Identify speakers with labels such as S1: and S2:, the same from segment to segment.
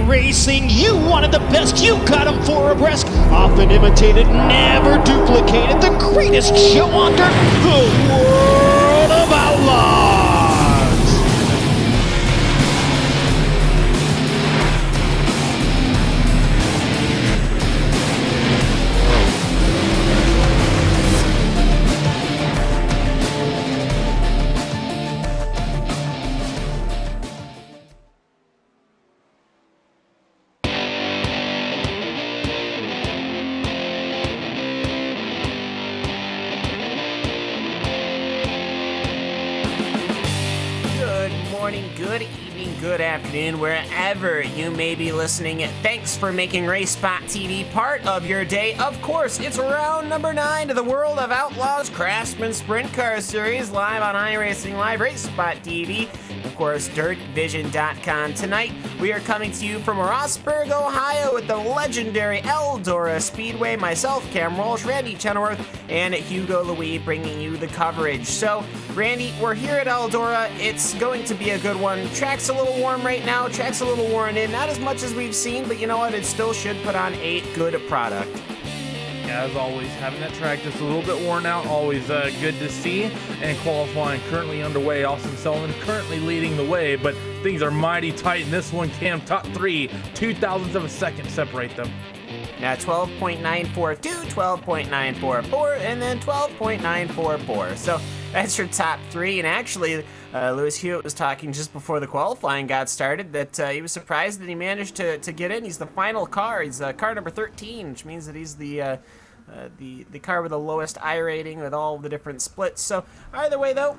S1: iRacing. You wanted the best, you got them for abreast. Often imitated, never duplicated. The greatest show under the world of Outlaws.
S2: Good evening, good afternoon, wherever you may be listening. Thanks for making RaceSpot TV part of your day. Of course, it's round number 9 of the World of Outlaws Craftsman Sprint Car Series, live on iRacing Live, RaceSpot TV, of course, DirtVision.com. Tonight, we are coming to you from Rossburg, Ohio, with the legendary Eldora Speedway. Myself, Cam Walsh, Randy Chenoweth, and Hugo Louis bringing you the coverage. So, Randy, we're here at Eldora. It's going to be a good one. Track's a little warm right now. Track's a little worn in. Not as much as we've seen, but you know what? It still should put on a good product.
S3: Yeah, as always, having that track just a little bit worn out, always good to see. And qualifying currently underway. Austin Sullivan currently leading the way, but things are mighty tight in this one, Cam. Top 3, 0.02 of a second separate them.
S2: Now 12.942, 12.944, and then 12.944. So that's your top 3. And actually, Lewis Hewitt was talking just before the qualifying got started that he was surprised that he managed to get in. He's the final car. He's car number 13, which means that he's the car with the lowest I rating with all the different splits. So either way, though,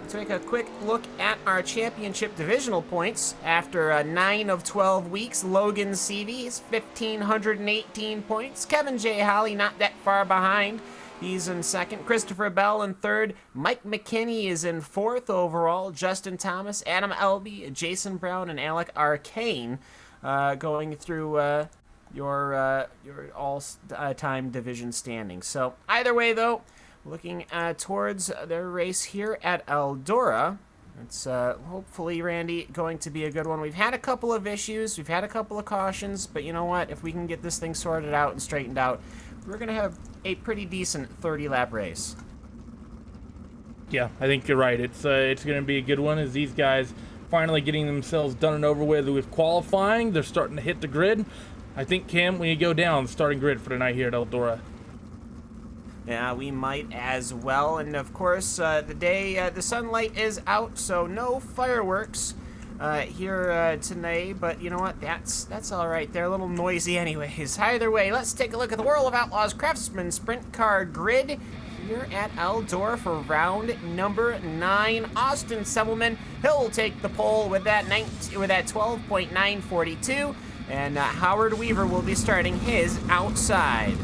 S2: let's take a quick look at our championship divisional points. After 9 of 12 weeks, Logan Seavey is 1,518 points. Kevin J. Holly not that far behind. He's in second. Christopher Bell in third. Mike McKinney is in fourth overall. Justin Thomas, Adam Elby, Jason Brown, and Alec Arcane going through your all-time division standings. So either way, though, looking towards their race here at Eldora, it's hopefully, Randy, going to be a good one. We've had a couple of issues. We've had a couple of cautions. But you know what? If we can get this thing sorted out and straightened out, we're going to have a pretty decent 30-lap race.
S3: Yeah, I think you're right. It's going to be a good one as these guys finally getting themselves done and over with qualifying. They're starting to hit the grid. I think, Cam, when you go down, the starting grid for tonight here at Eldora.
S2: Yeah, we might as well. And of course, the sunlight is out, so no fireworks here tonight. But you know what? That's all right. They're a little noisy anyways. Either way, let's take a look at the World of Outlaws Craftsman Sprint Car Grid here at Eldora for round number 9. Austin Semmelman, he'll take the pole with that 12.942. And Howard Weaver will be starting his outside.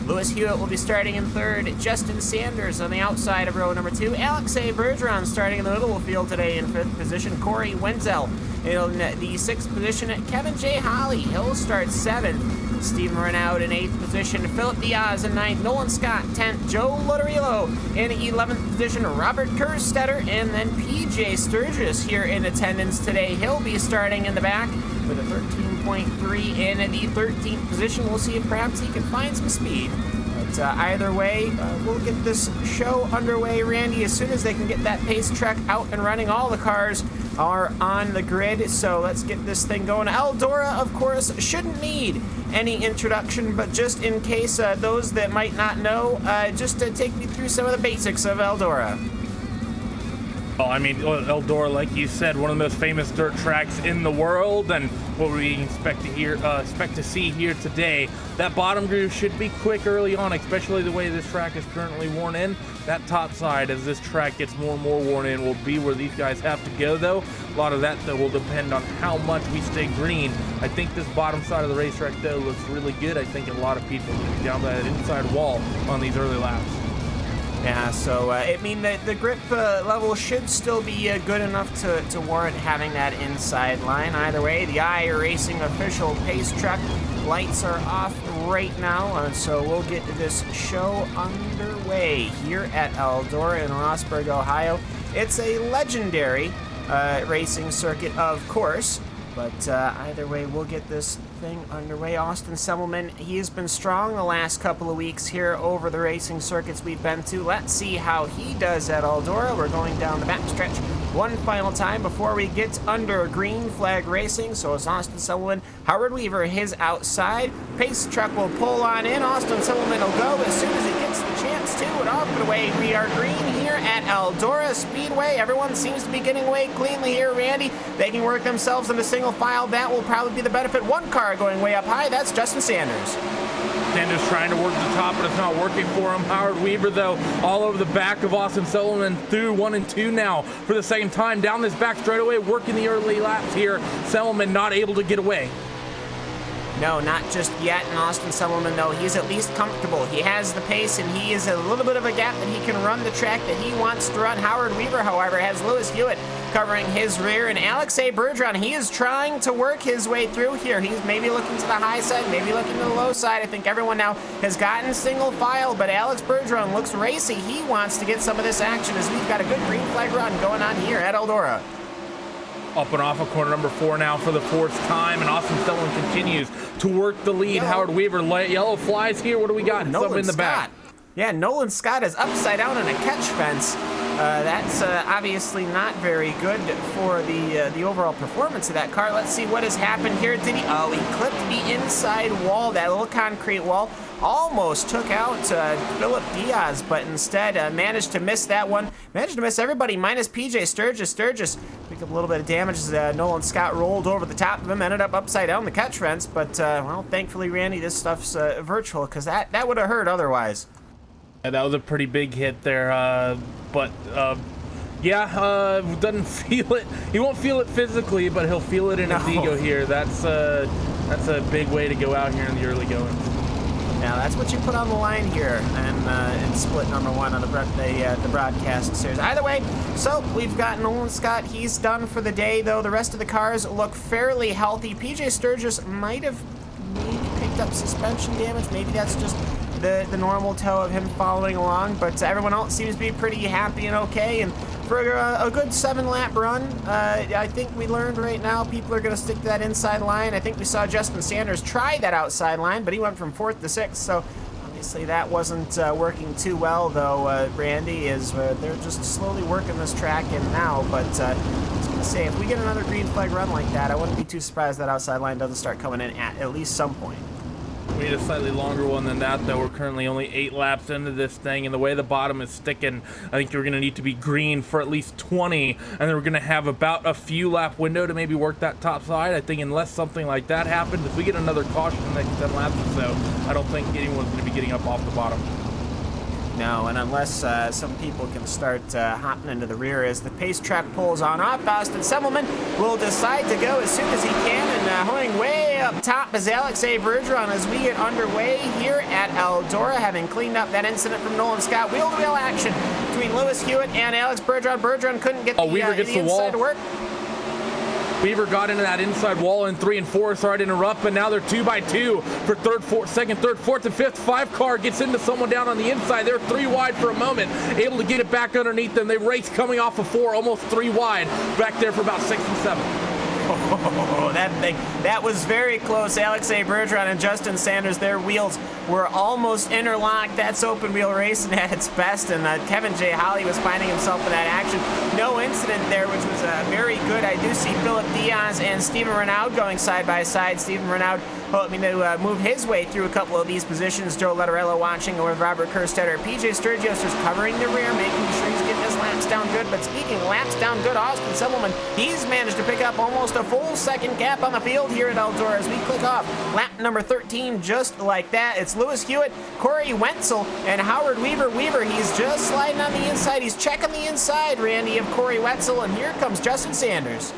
S2: Lewis Hewitt will be starting in third. Justin Sanders on the outside of row number 2. Alex A. Bergeron starting in the middle of the field today in 5th position. Corey Wenzel in the 6th position. Kevin J. Holly, he'll start 7th. Steve Renaud in 8th position. Philip Diaz in 9th. Nolan Scott 10th. Joe Lodorillo in 11th position. Robert Kerstetter and then PJ Sturgis here in attendance today. He'll be starting in the back with a 13.3 in the 13th position. We'll see if perhaps he can find some speed. But either way, we'll get this show underway, Randy, as soon as they can get that pace truck out and running. All the cars are on the grid, so let's get this thing going. Eldora, of course, shouldn't need any introduction, but just in case those that might not know, just to take me through some of the basics of Eldora.
S3: Well, I mean, Eldora, like you said, one of the most famous dirt tracks in the world, and what we expect to see here today. That bottom groove should be quick early on, especially the way this track is currently worn in. That top side, as this track gets more and more worn in, will be where these guys have to go, though. A lot of that, though, will depend on how much we stay green. I think this bottom side of the racetrack, though, looks really good. I think a lot of people will be down that inside wall on these early laps.
S2: Yeah, so I mean the grip level should still be good enough to warrant having that inside line. Either way, the iRacing official pace truck lights are off right now, so we'll get this show underway here at Eldora in Rossburg, Ohio. It's a legendary racing circuit, of course. But either way, we'll get this thing underway. Austin Semmelman, he has been strong the last couple of weeks here over the racing circuits we've been to. Let's see how he does at Eldora. We're going down the backstretch one final time before we get under green flag racing. So it's Austin Semmelman, Howard Weaver, his outside. Pace truck will pull on in. Austin Semmelman will go as soon as he gets the chance to. And off and away, we are green here at Eldora Speedway. Everyone seems to be getting away cleanly here, Randy. They can work themselves into single file. That will probably be the benefit. One car going way up high. That's Justin Sanders.
S3: Sanders trying to work the top, but it's not working for him. Howard Weaver, though, all over the back of Austin Sullivan through 1 and 2 now for the second time. Down this back straightaway, working the early laps here. Selman not able to get away.
S2: No, not just yet. And Austin Semmelman, though, he's at least comfortable. He has the pace, and he is a little bit of a gap that he can run the track that he wants to run. Howard Weaver, however, has Lewis Hewitt covering his rear, and Alex A. Bergeron, he is trying to work his way through here. He's maybe looking to the high side, maybe looking to the low side. I think everyone now has gotten single file, but Alex Bergeron looks racy. He wants to get some of this action as we've got a good green flag run going on here at Eldora.
S3: Up and off of corner number 4 now for the 4th time, and Austin Sullivan continues to work the lead. Howard Weaver, yellow flies here. What do we got? Something in the back.
S2: Yeah, Nolan Scott is upside down on a catch fence. That's obviously not very good for the overall performance of that car. Let's see what has happened here. Did he? Oh, he clipped the inside wall, that little concrete wall. Almost took out Philip Diaz, but instead managed to miss that one. Managed to miss everybody minus PJ Sturgis. Sturgis picked up a little bit of damage as Nolan Scott rolled over the top of him, ended up upside down the catch fence. But, well, thankfully, Randy, this stuff's virtual, because that would have hurt otherwise.
S3: Yeah, that was a pretty big hit there, doesn't feel it. He won't feel it physically, but he'll feel it in his ego here. That's a big way to go out here in the early goings.
S2: Now that's what you put on the line here, and split number 1 on the broadcast series. Either way, so we've got Nolan Scott. He's done for the day, though. The rest of the cars look fairly healthy. PJ Sturgis might have maybe picked up suspension damage. Maybe that's just the normal toe of him following along, but everyone else seems to be pretty happy and okay. And for a good 7-lap run, I think we learned right now people are going to stick to that inside line. I think we saw Justin Sanders try that outside line, but he went from 4th to 6th, so obviously that wasn't working too well, though. Randy, is they're just slowly working this track in now, but I was going to say, if we get another green flag run like that, I wouldn't be too surprised that outside line doesn't start coming in at least some point.
S3: We need a slightly longer one than that, though. We're currently only 8 laps into this thing, and the way the bottom is sticking, I think you're going to need to be green for at least 20, and then we're going to have about a few lap window to maybe work that top side. I think unless something like that happens, if we get another caution in the next 10 laps or so, I don't think anyone's going to be getting up off the bottom.
S2: No, and unless some people can start hopping into the rear as the pace track pulls on off, Austin Semmelman will decide to go as soon as he can, and holding way up top is Alex A. Bergeron as we get underway here at Eldora, having cleaned up that incident from Nolan Scott. Wheel-to-wheel action between Lewis Hewitt and Alex Bergeron. Bergeron couldn't get
S3: Weaver gets the
S2: inside
S3: wall
S2: to work.
S3: Weaver got into that inside wall in 3 and 4. Sorry to interrupt, but now they're 2x2 for second, third, fourth, and fifth. 5 car gets into someone down on the inside. They're 3 wide for a moment, able to get it back underneath them. They race coming off of 4, almost 3 wide, back there for about 6 and 7.
S2: Oh, that was very close. Alex A. Bergeron and Justin Sanders, their wheels were almost interlocked. That's open wheel racing at its best, and Kevin J. Holly was finding himself in that action. No incident there, which was very good. I do see Philip Diaz and Stephen Renaud going side by side. Stephen Renaud hoping to move his way through a couple of these positions. Joe Letterello watching with Robert Kerstetter. PJ Sturgis just covering the rear, making sure he's getting his laps down good. But speaking of laps down good, Austin Semmelman, he's managed to pick up almost a full second gap on the field here at Eldora as we click off lap number 13 just like that. It's Lewis Hewitt, Corey Wentzel, and Howard Weaver. He's just sliding on the inside. He's checking the inside, Randy, of Corey Wentzel, and here comes Justin Sanders.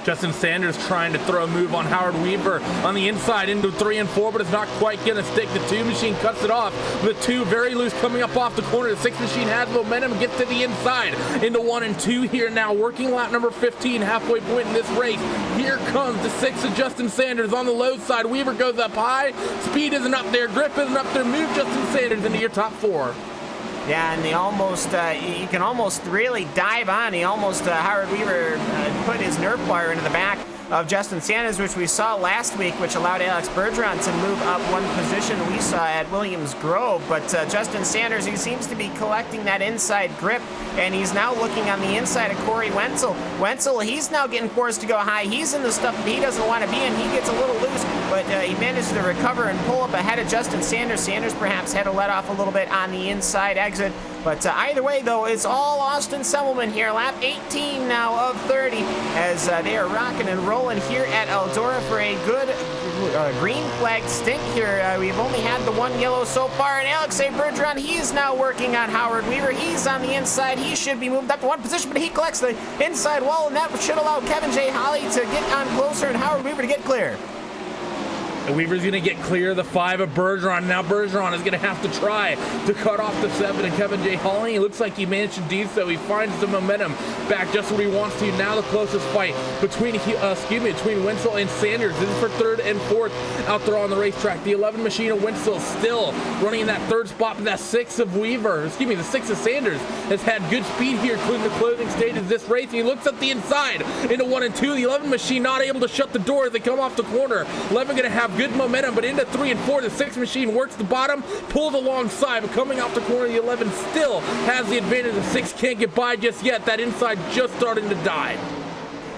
S3: Justin Sanders trying to throw a move on Howard Weaver on the inside into 3 and 4, but it's not quite going to stick. The 2 machine cuts it off. The 2 very loose coming up off the corner. The 6 machine has momentum, gets to the inside into 1 and 2 here now. Working lap number 15, halfway point in this race. Here comes the 6 of Justin Sanders on the low side. Weaver goes up high. Speed isn't up there. Grip isn't up there. Move Justin Sanders into your top 4.
S2: Yeah, and you can almost really dive on. Howard Weaver put his nerf wire into the back of Justin Sanders, which we saw last week, which allowed Alex Bergeron to move up one position we saw at Williams Grove. But Justin Sanders, he seems to be collecting that inside grip, and he's now looking on the inside of Corey Wenzel. Wenzel, he's now getting forced to go high. He's in the stuff that he doesn't want to be in. He gets a little loose, but he manages to recover and pull up ahead of Justin Sanders. Sanders perhaps had to let off a little bit on the inside exit. But either way, though, it's all Austin Semmelman here. Lap 18 now of 30 as they are rocking and rolling here at Eldora for a good green flag stint here. We've only had the one yellow so far, and Alexei Bergeron, he's now working on Howard Weaver. He's on the inside. He should be moved up to one position, but he collects the inside wall, and that should allow Kevin J. Holly to get on closer and Howard Weaver to get clear.
S3: Weaver's going to get clear of the 5 of Bergeron. Now Bergeron is going to have to try to cut off the 7 and Kevin J. Holly. It looks like he managed to do so. He finds the momentum back just where he wants to. Now the closest fight between Wenzel and Sanders. This is for 3rd and 4th out there on the racetrack. The 11 machine of Wenzel still running in that 3rd spot, but that 6 of the 6 of Sanders has had good speed here, including the closing stages of this race. He looks at the inside into 1 and 2. The 11 machine not able to shut the door as they come off the corner. 11 going to have good momentum, but into 3 and 4, the 6 machine works the bottom, pulls alongside, but coming off the corner, the 11 still has the advantage. The 6 can't get by just yet. That inside just starting to die.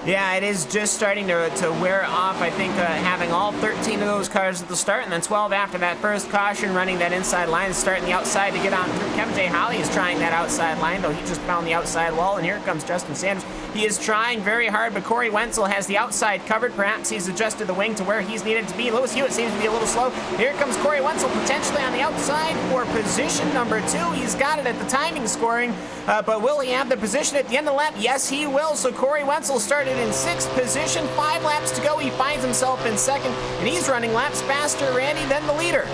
S2: Yeah, it is just starting to wear off. I think having all 13 of those cars at the start, and then 12 after that first caution, running that inside line, starting the outside to get on through. Kevin J. Holly is trying that outside line, though he just found the outside wall, and here comes Justin Sanders. He is trying very hard, but Corey Wenzel has the outside covered. Perhaps he's adjusted the wing to where he's needed to be. Lewis Hewitt seems to be a little slow. Here comes Corey Wenzel, potentially on the outside for position number 2. He's got it at the timing scoring, but will he have the position at the end of the lap? Yes, he will. So Corey Wenzel started in 6th position. 5 laps to go. He finds himself in 2nd, and he's running laps faster, Randy, than the leader.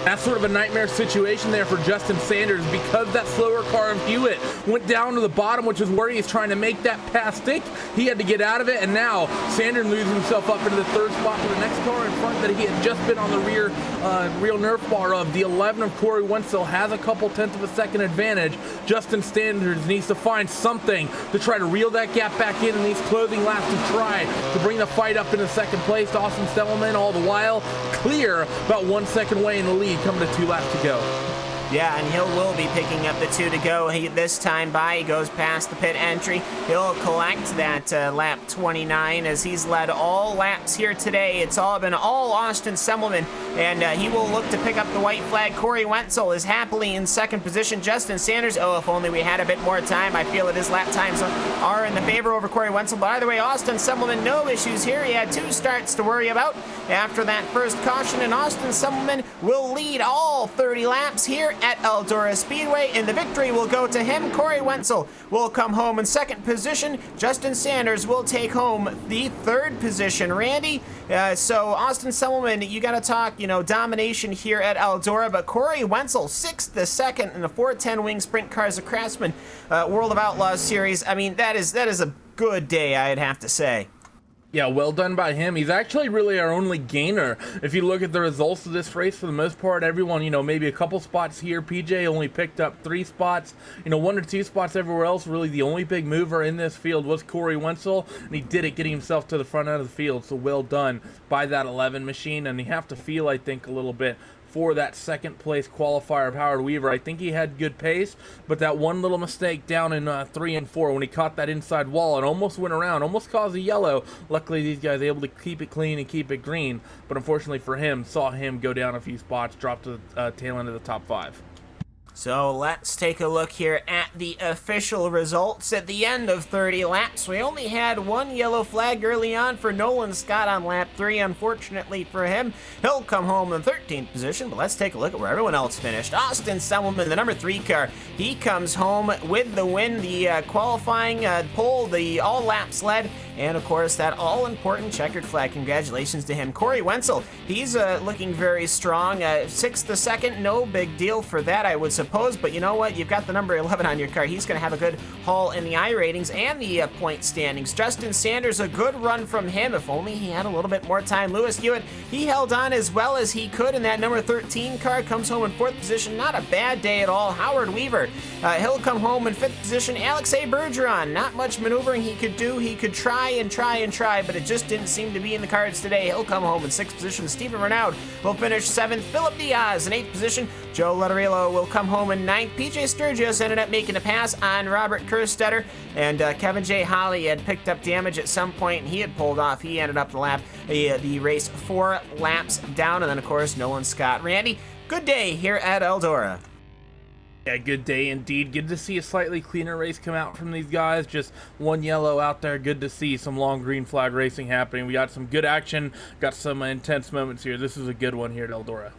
S3: That's sort of a nightmare situation there for Justin Sanders because that slower car of Hewitt went down to the bottom, which is where he's trying to make that pass stick. He had to get out of it, and now Sanders loses himself up into the 3rd spot for the next car in front that he had just been on the rear nerf bar of. The 11 of Corey Wenzel has a couple tenths of a second advantage. Justin Sanders needs to find something to try to reel that gap back in these closing laps to try to bring the fight up into 2nd place. Austin Semmelman all the while clear, about 1 second away in the lead, coming to 2 laps to go.
S2: Yeah, and Hill will be picking up the 2 to go. This time he goes past the pit entry. He'll collect that lap 29 as he's led all laps here today. It's all been all Austin Semmelman, and he will look to pick up the white flag. Corey Wenzel is happily in 2nd position. Justin Sanders, if only we had a bit more time. I feel that his lap times are in the favor over Corey Wenzel. But either way, Austin Semmelman, no issues here. He had 2 starts to worry about after that first caution, and Austin Semmelman will lead all 30 laps here at Eldora Speedway, and the victory will go to him. Corey Wenzel will come home in 2nd position. Justin Sanders will take home the 3rd position. Randy, so Austin Semmelman, you got to talk, domination here at Eldora, but Corey Wenzel, 6th to 2nd in the 410 Wing Sprint Cars of Craftsman World of Outlaws Series. I mean, that is a good day, I'd have to say.
S3: Yeah, well done by him. He's actually really our only gainer. If you look at the results of this race, for the most part, everyone, maybe a couple spots here. PJ only picked up 3 spots. 1 or 2 spots everywhere else. Really, the only big mover in this field was Corey Wenzel, and he did it getting himself to the front end of the field. So well done by that 11 machine, and you have to feel, I think, a little bit for that 2nd place qualifier of Howard Weaver. I think he had good pace, but that one little mistake down in 3 and 4 when he caught that inside wall and almost went around, almost caused a yellow. Luckily, these guys able to keep it clean and keep it green, but unfortunately for him, saw him go down a few spots, drop to the tail end of the top 5.
S2: So let's take a look here at the official results at the end of 30 laps. We only had 1 yellow flag early on for Nolan Scott on lap 3. Unfortunately for him, he'll come home in 13th position, but let's take a look at where everyone else finished. Austin Semmelman, the number 3 car, he comes home with the win, the qualifying pole, the all laps led, and of course that all-important checkered flag. Congratulations to him. Corey Wenzel, he's looking very strong. 6th to 2nd, no big deal for that, I would suppose. But you know what? You've got the number 11 on your car. He's going to have a good haul in the iRatings and the point standings. Justin Sanders, a good run from him. If only he had a little bit more time. Lewis Hewitt, he held on as well as he could in that number 13 car. Comes home in 4th position. Not a bad day at all. Howard Weaver, he'll come home in 5th position. Alexei Bergeron, not much maneuvering he could do. He could try, try and try and try, but it just didn't seem to be in the cards today. He'll come home in 6th position. Steven Renaud will finish 7th. Philip Diaz in 8th position. Joe Lotterillo will come home in 9th. PJ Sturgis ended up making a pass on Robert Kerstetter, and Kevin J. Holly had picked up damage at some point, and he had pulled off. He ended up the race 4 laps down, and then, of course, Nolan Scott. Randy, good day here at Eldora.
S3: Yeah, good day indeed. Good to see a slightly cleaner race come out from these guys. Just one yellow out there. Good to see some long green flag racing happening. We got some good action, got some intense moments here. This is a good one here at Eldora.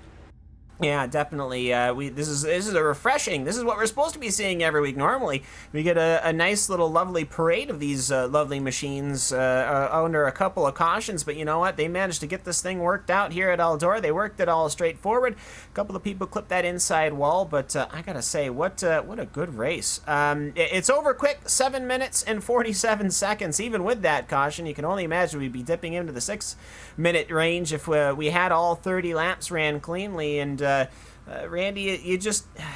S2: Yeah, definitely. This is a refreshing. This is what we're supposed to be seeing every week. Normally, we get a nice little lovely parade of these lovely machines under a couple of cautions. But you know what? They managed to get this thing worked out here at Eldora. They worked it all straightforward. A couple of people clipped that inside wall, but I gotta say, what a good race. It's over quick, 7 minutes and 47 seconds. Even with that caution, you can only imagine we'd be dipping into the 6-minute range if we had all 30 laps ran cleanly. And Randy,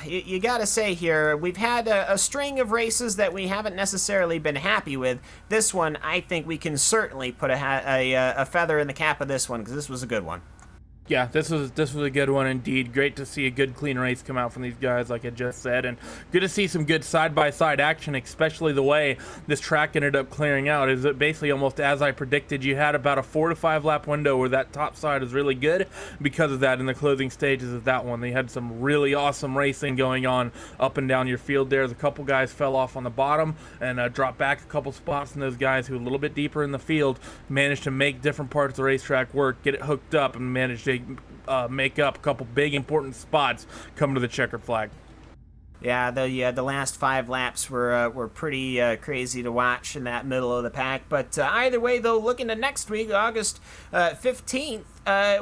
S2: you gotta say here, we've had a string of races that we haven't necessarily been happy with. This one, I think we can certainly put a feather in the cap of this one, because this was a good one.
S3: Yeah, this was a good one indeed. Great to see a good clean race come out from these guys, like I just said, and good to see some good side-by-side action, especially the way this track ended up clearing out. Is it basically almost as I predicted? You had about a 4 to 5 lap window where that top side is really good. Because of that, in the closing stages of that one, they had some really awesome racing going on up and down your field there. A couple guys fell off on the bottom and dropped back a couple spots, and those guys who were a little bit deeper in the field managed to make different parts of the racetrack work, get it hooked up, and managed to make up a couple big important spots coming to the checkered flag.
S2: Yeah, the last 5 laps were pretty crazy to watch in that middle of the pack. But either way, though, looking to next week, August 15th,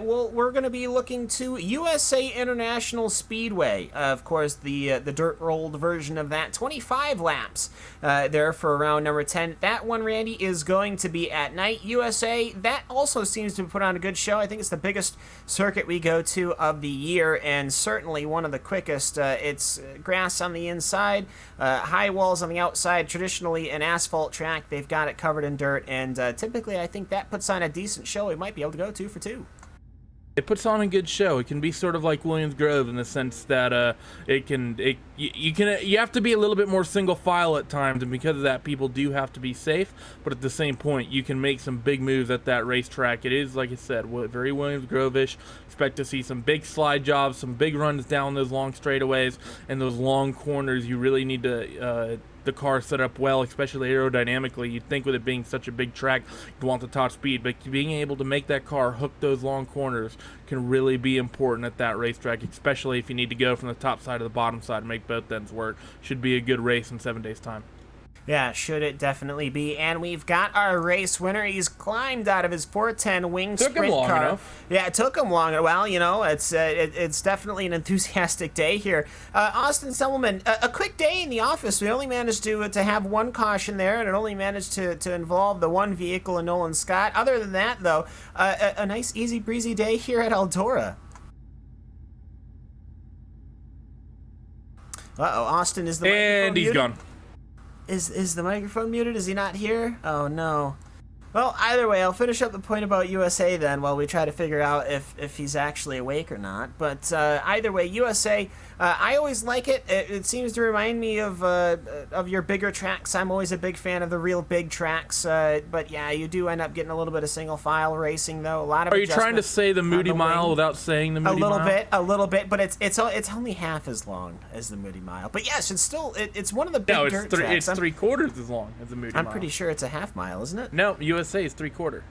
S2: we're going to be looking to USA International Speedway. Of course, the dirt-rolled version of that. 25 laps there for round number 10. That one, Randy, is going to be at night. USA, that also seems to put on a good show. I think it's the biggest circuit we go to of the year, and certainly one of the quickest. It's grass on the inside, high walls on the outside. Traditionally an asphalt track, they've got it covered in dirt, and typically I think that puts on a decent show. We might be able to go 2 for 2.
S3: It puts on a good show. It can be sort of like Williams Grove in the sense that you have to be a little bit more single file at times, and because of that, people do have to be safe. But at the same point, you can make some big moves at that racetrack. It is, like I said, very Williams Grove-ish. Expect to see some big slide jobs, some big runs down those long straightaways, and those long corners. You really need to the car set up well, especially aerodynamically. You'd think with it being such a big track, you'd want the top speed, but being able to make that car hook those long corners can really be important at that racetrack, especially if you need to go from the top side to the bottom side and make both ends work. Should be a good race in 7 days' time.
S2: Yeah, should it definitely be. And we've got our race winner. He's climbed out of his 410 wing sprint car.
S3: Took him long enough.
S2: Yeah, it took him long. Well, you know, it's definitely an enthusiastic day here. Austin Semmelman, a quick day in the office. We only managed to have one caution there, and it only managed to involve the one vehicle in Nolan Scott. Other than that, though, a nice, easy breezy day here at Eldora. Uh-oh, Austin, is the microphone
S3: And he's
S2: muted?
S3: gone.
S2: Is the microphone muted? Is he not here? Oh, no. Well, either way, I'll finish up the point about USA then while we try to figure out if he's actually awake or not. But either way, USA, I always like it. It seems to remind me of your bigger tracks. I'm always a big fan of the real big tracks. But yeah, you do end up getting a little bit of single file racing though. A lot of.
S3: Are you trying to say the Moody Mile without saying the Moody Mile?
S2: A little bit, but it's only half as long as the Moody Mile. But yes, it's still it's one of the big dirt tracks.
S3: It's 3/4 as long as the Moody Mile.
S2: I'm pretty sure it's a half mile, isn't it?
S3: No, USA is 3/4.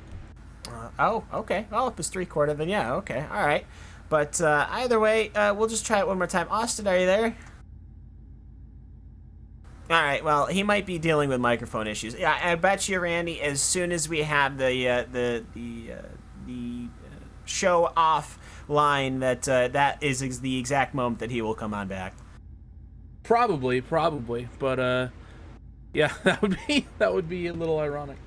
S2: Oh, okay. Well, if it's 3/4, then yeah, okay, all right. But either way, we'll just try it one more time. Austin, are you there? All right. Well, he might be dealing with microphone issues. Yeah, I bet you, Randy, as soon as we have the show offline, that is the exact moment that he will come on back.
S3: Probably, but yeah, that would be a little ironic.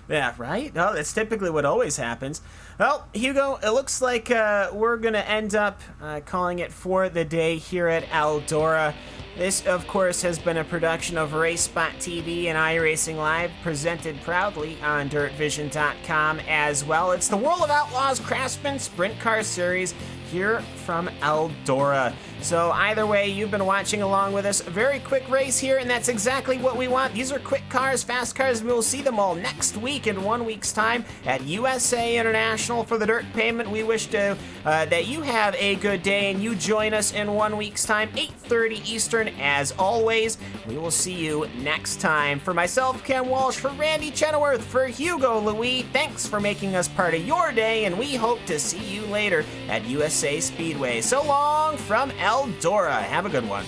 S2: Yeah, right? Oh, that's typically what always happens. Well, Hugo, it looks like we're going to end up calling it for the day here at Eldora. This, of course, has been a production of RaceSpot TV and iRacing Live, presented proudly on DirtVision.com as well. It's the World of Outlaws Craftsman Sprint Car Series here from Eldora. So either way, you've been watching along with us. A very quick race here, and that's exactly what we want. These are quick cars, fast cars, and we'll see them all next week in 1 week's time at USA International for the Dirt Payment. We wish to that you have a good day, and you join us in 1 week's time, 8:30 Eastern. As always, we will see you next time. For myself, Ken Walsh, for Randy Chenoweth, for Hugo Louis, thanks for making us part of your day, and we hope to see you later at USA Speedway. So long from Eldora. Have a good one.